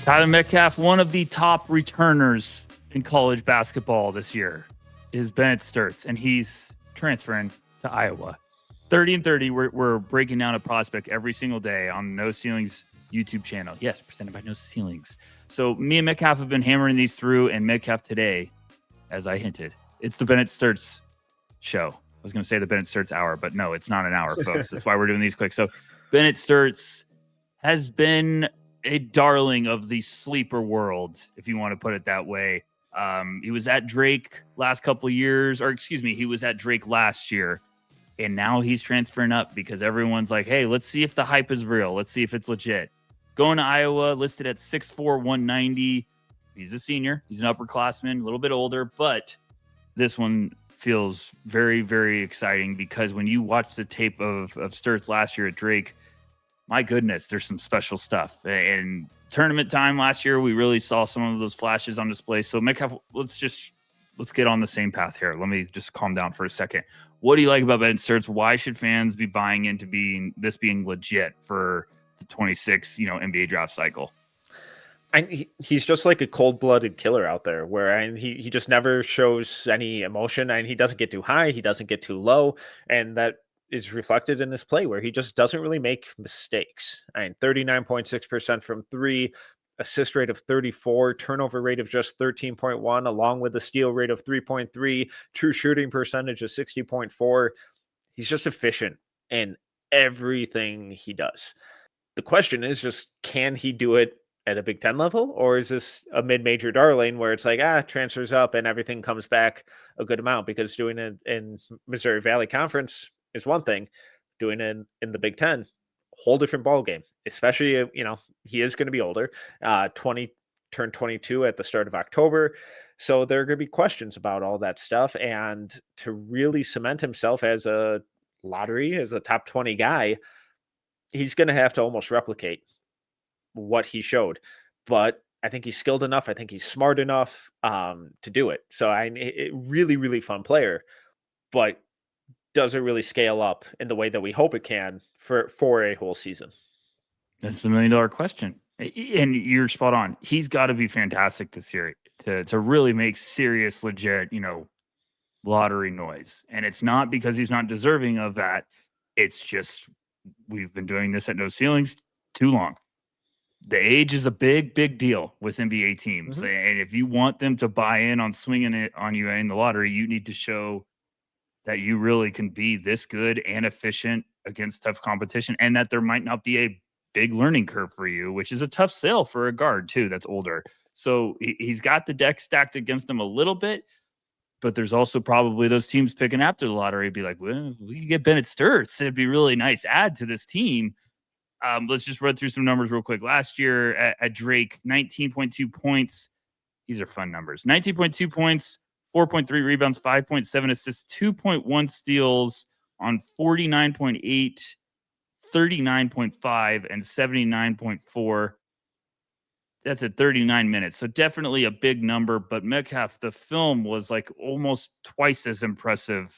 Tyler Metcalf, one of the top returners in college basketball this year, is Bennett Stirtz, and he's transferring to Iowa. 30 and 30, we're breaking down a prospect every single day on No Ceilings YouTube channel. Yes, presented by No Ceilings. So me and Metcalf have been hammering these through, and Metcalf today, as I hinted, it's the Bennett Stirtz show. I was going to say the Bennett Stirtz hour, but no, it's not an hour, folks. That's why we're doing these quick. So Bennett Stirtz has been a darling of the sleeper world, if you want to put it that way. He was at Drake last couple of years, or excuse me, he was at Drake last year, and now he's transferring up because everyone's like, hey, let's see if the hype is real. Let's see if it's legit. Going to Iowa, listed at 6'4", 190. He's a senior. He's an upperclassman, a little bit older, but this one feels very, very exciting because when you watch the tape of Stirtz last year at Drake, my goodness, there's some special stuff. And tournament time last year, we really saw some of those flashes on display. So Metcalf, let's get on the same path here. Let me just calm down for a second. What do you like about Bennett Stirtz? Why should fans be buying into being legit for the 26, NBA draft cycle? He's just like a cold-blooded killer out there where he just never shows any emotion, and he doesn't get too high, he doesn't get too low, and that is reflected in his play where he just doesn't really make mistakes. 39.6% from three, assist rate of 34, turnover rate of just 13.1, along with a steal rate of 3.3, true shooting percentage of 60.4. He's just efficient in everything he does. The question is just, can he do it at a Big Ten level, or is this a mid-major darling where it's like, transfers up and everything comes back a good amount? Because doing it in Missouri Valley Conference is one thing, doing it in the Big Ten, whole different ball game. Especially, he is going to be older, turned 22 at the start of October, so there are going to be questions about all that stuff. And to really cement himself as a top 20 guy, he's going to have to almost replicate what he showed. But I think he's skilled enough. I think he's smart enough to do it. So really, really fun player, but does it really scale up in the way that we hope it can for a whole season? That's the $1 million question. And you're spot on. He's got to be fantastic this year to really make serious, legit, lottery noise. And it's not because he's not deserving of that. It's just we've been doing this at No Ceilings too long. The age is a big, big deal with NBA teams. Mm-hmm. And if you want them to buy in on swinging it on you in the lottery, you need to show that you really can be this good and efficient against tough competition, and that there might not be a big learning curve for you, which is a tough sell for a guard too that's older. So he's got the deck stacked against him a little bit, but there's also probably those teams picking after the lottery be like, well, we can get Bennett Stirtz. It'd be a really nice add to this team. Let's just run through some numbers real quick. Last year at Drake, 19.2 points. These are fun numbers. 19.2 points, 4.3 rebounds, 5.7 assists, 2.1 steals on 49.8, 39.5, and 79.4. That's at 39 minutes. So definitely a big number, but Metcalf, the film was like almost twice as impressive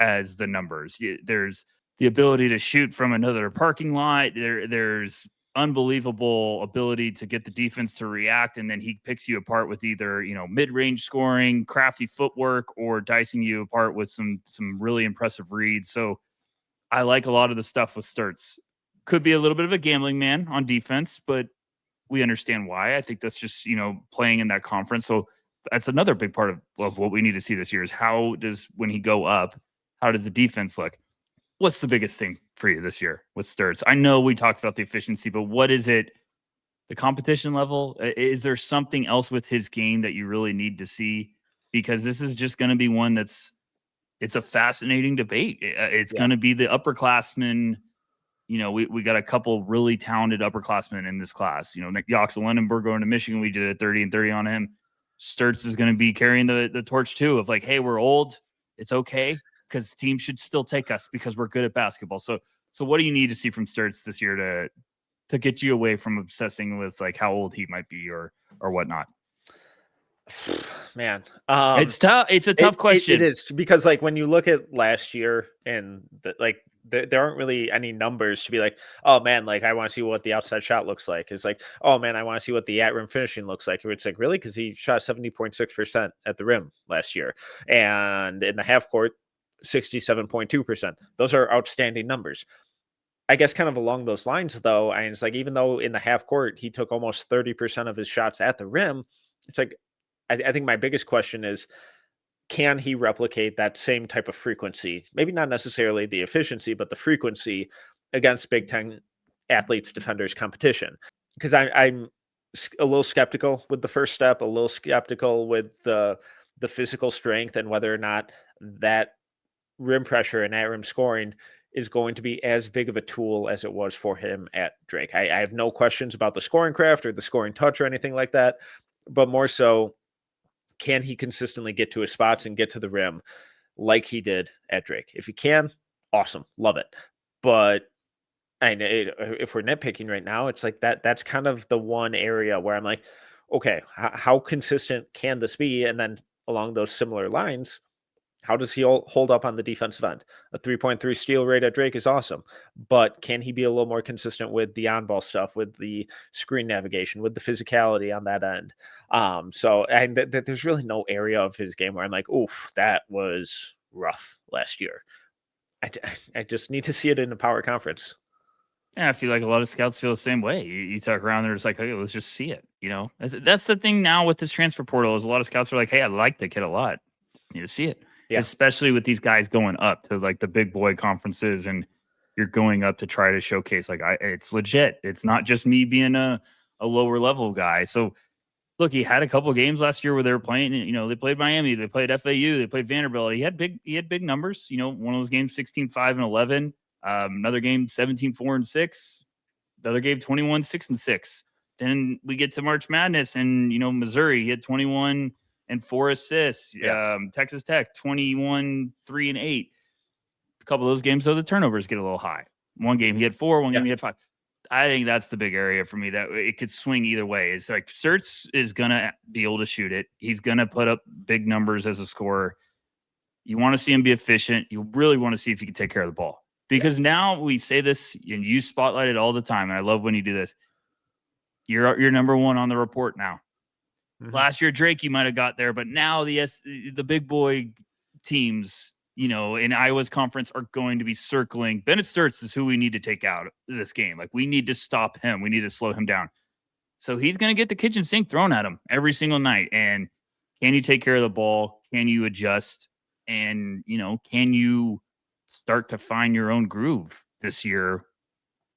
as the numbers. There's the ability to shoot from another parking lot. There's unbelievable ability to get the defense to react, and then he picks you apart with either mid-range scoring, crafty footwork, or dicing you apart with some really impressive reads. So I like a lot of the stuff with Stirtz. Could be a little bit of a gambling man on defense, but we understand why. I think that's just playing in that conference. So that's another big part of what we need to see this year is when he go up, how does the defense look? What's the biggest thing for you this year with Stirtz? I know we talked about the efficiency, but what is it? The competition level? Is there something else with his game that you really need to see? Because this is just going to be one it's a fascinating debate. It's going to be the upperclassmen. We got a couple really talented upperclassmen in this class. Nick Yoxel-Lendenberg going to Michigan, we did a 30 and 30 on him. Stirtz is going to be carrying the torch too of like, hey, we're old. It's okay. Because teams should still take us because we're good at basketball. So what do you need to see from Stirtz this year to get you away from obsessing with like how old he might be or whatnot? Man, it's tough. It's a tough question. It is, because like when you look at last year and there aren't really any numbers to be like, oh man, like I want to see what the outside shot looks like. It's like, oh man, I want to see what the at rim finishing looks like. It's like, really? Because he shot 70.6% at the rim last year. And in the half court, 67.2%. Those are outstanding numbers. I guess kind of along those lines, though, and it's like, even though in the half court he took almost 30% of his shots at the rim, it's like, I think my biggest question is, can he replicate that same type of frequency? Maybe not necessarily the efficiency, but the frequency against Big Ten athletes, defenders, competition. Because I'm a little skeptical with the first step, a little skeptical with the physical strength and whether or not that rim pressure and at rim scoring is going to be as big of a tool as it was for him at Drake. I have no questions about the scoring craft or the scoring touch or anything like that, but more so, can he consistently get to his spots and get to the rim like he did at Drake? If he can, awesome, love it. But if we're nitpicking right now, it's like that's kind of the one area where I'm like, okay, how consistent can this be? And then along those similar lines, how does he hold up on the defensive end? A 3.3 steal rate at Drake is awesome, but can he be a little more consistent with the on-ball stuff, with the screen navigation, with the physicality on that end? So there's really no area of his game where I'm like, oof, that was rough last year. I just need to see it in the power conference. Yeah, I feel like a lot of scouts feel the same way. You talk around, they're just like, hey, let's just see it. That's the thing now with this transfer portal is a lot of scouts are like, hey, I like the kid a lot. You need to see it. Yeah. Especially with these guys going up to like the big boy conferences and you're going up to try to showcase like it's legit. It's not just me being a lower level guy. So look, he had a couple of games last year where they were playing, they played Miami, they played FAU, they played Vanderbilt. He had big numbers, one of those games 16-5-11, another game 17-4-6, the other game 21-6-6. Then we get to March Madness and Missouri, he had 21 and 4 assists. Texas Tech 21-3-8. A couple of those games, though, the turnovers get a little high. One game he had 4, one game he had 5. I think that's the big area for me that it could swing either way. It's like Stirts is gonna be able to shoot it. He's gonna put up big numbers as a scorer. You want to see him be efficient. You really want to see if he can take care of the ball because now we say this and you spotlight it all the time. And I love when you do this. You're number one on the report now. Mm-hmm. Last year, Drake, you might have got there, but now the big boy teams, in Iowa's conference are going to be circling. Bennett Stirtz is who we need to take out of this game. Like, we need to stop him. We need to slow him down. So he's going to get the kitchen sink thrown at him every single night. And can you take care of the ball? Can you adjust? And, can you start to find your own groove this year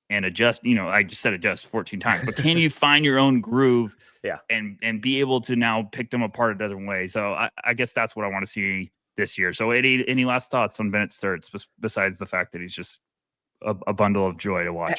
and adjust? I just said adjust 14 times, but can you find your own groove and be able to now pick them apart a different way? So I guess that's what I want to see this year. So any last thoughts on Bennett Stirtz besides the fact that he's just a bundle of joy to watch?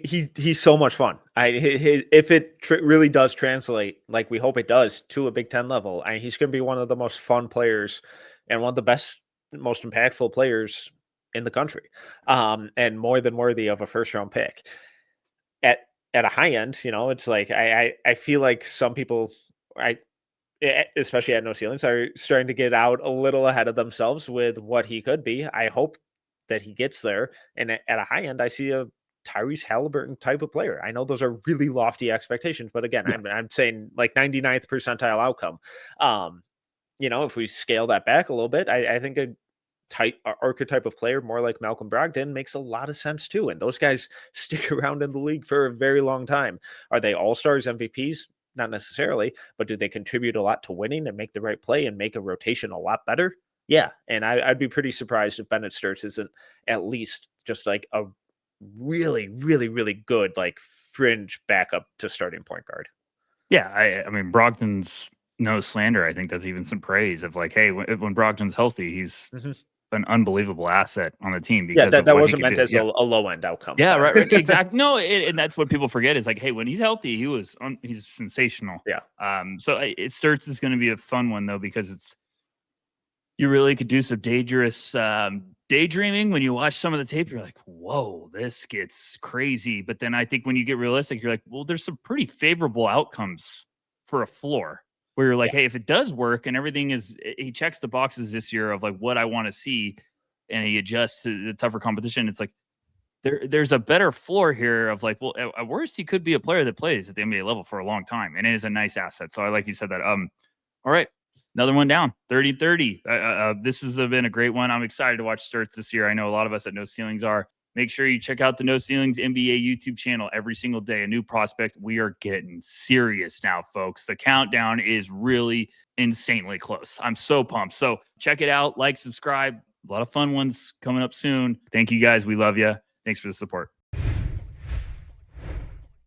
He's so much fun. If it really does translate, like we hope it does, to a Big Ten level, he's going to be one of the most fun players and one of the best, most impactful players in the country, and more than worthy of a first-round pick. At a high end, it's like I feel like some people, especially at No Ceilings, are starting to get out a little ahead of themselves with what he could be. I hope that he gets there. And at a high end, I see a Tyrese Halliburton type of player. I know those are really lofty expectations, but again, I'm saying like 99th percentile outcome. If we scale that back a little bit, I think a archetype of player more like Malcolm Brogdon makes a lot of sense too. And those guys stick around in the league for a very long time. Are they all-stars, MVPs? Not necessarily, but do they contribute a lot to winning and make the right play and make a rotation a lot better? Yeah. And I'd be pretty surprised if Bennett Stirtz isn't at least just like a really, really, really good, like fringe backup to starting point guard. Yeah. I mean, Brogdon's no slander. I think that's even some praise of like, hey, when Brogdon's healthy, he's an unbelievable asset on the team. Because that wasn't meant as a low end outcome. Yeah, right. Exactly. No, and that's what people forget is like, hey, when he's healthy, he's sensational. Yeah. So Stirtz is going to be a fun one though, because you really could do some dangerous daydreaming when you watch some of the tape. You're like, whoa, this gets crazy. But then I think when you get realistic, you're like, well, there's some pretty favorable outcomes for a floor. Where you're like, hey, if it does work and everything he checks the boxes this year of like what I want to see, and he adjusts to the tougher competition. It's like there's a better floor here of like, well, at worst, he could be a player that plays at the NBA level for a long time, and it is a nice asset. So I like you said that. All right. Another one down, 30-30. This has been a great one. I'm excited to watch Stirts this year. I know a lot of us at No Ceilings are. Make sure you check out the No Ceilings NBA YouTube channel every single day. A new prospect. We are getting serious now, folks. The countdown is really insanely close. I'm so pumped. So check it out. Like, subscribe. A lot of fun ones coming up soon. Thank you, guys. We love you. Thanks for the support.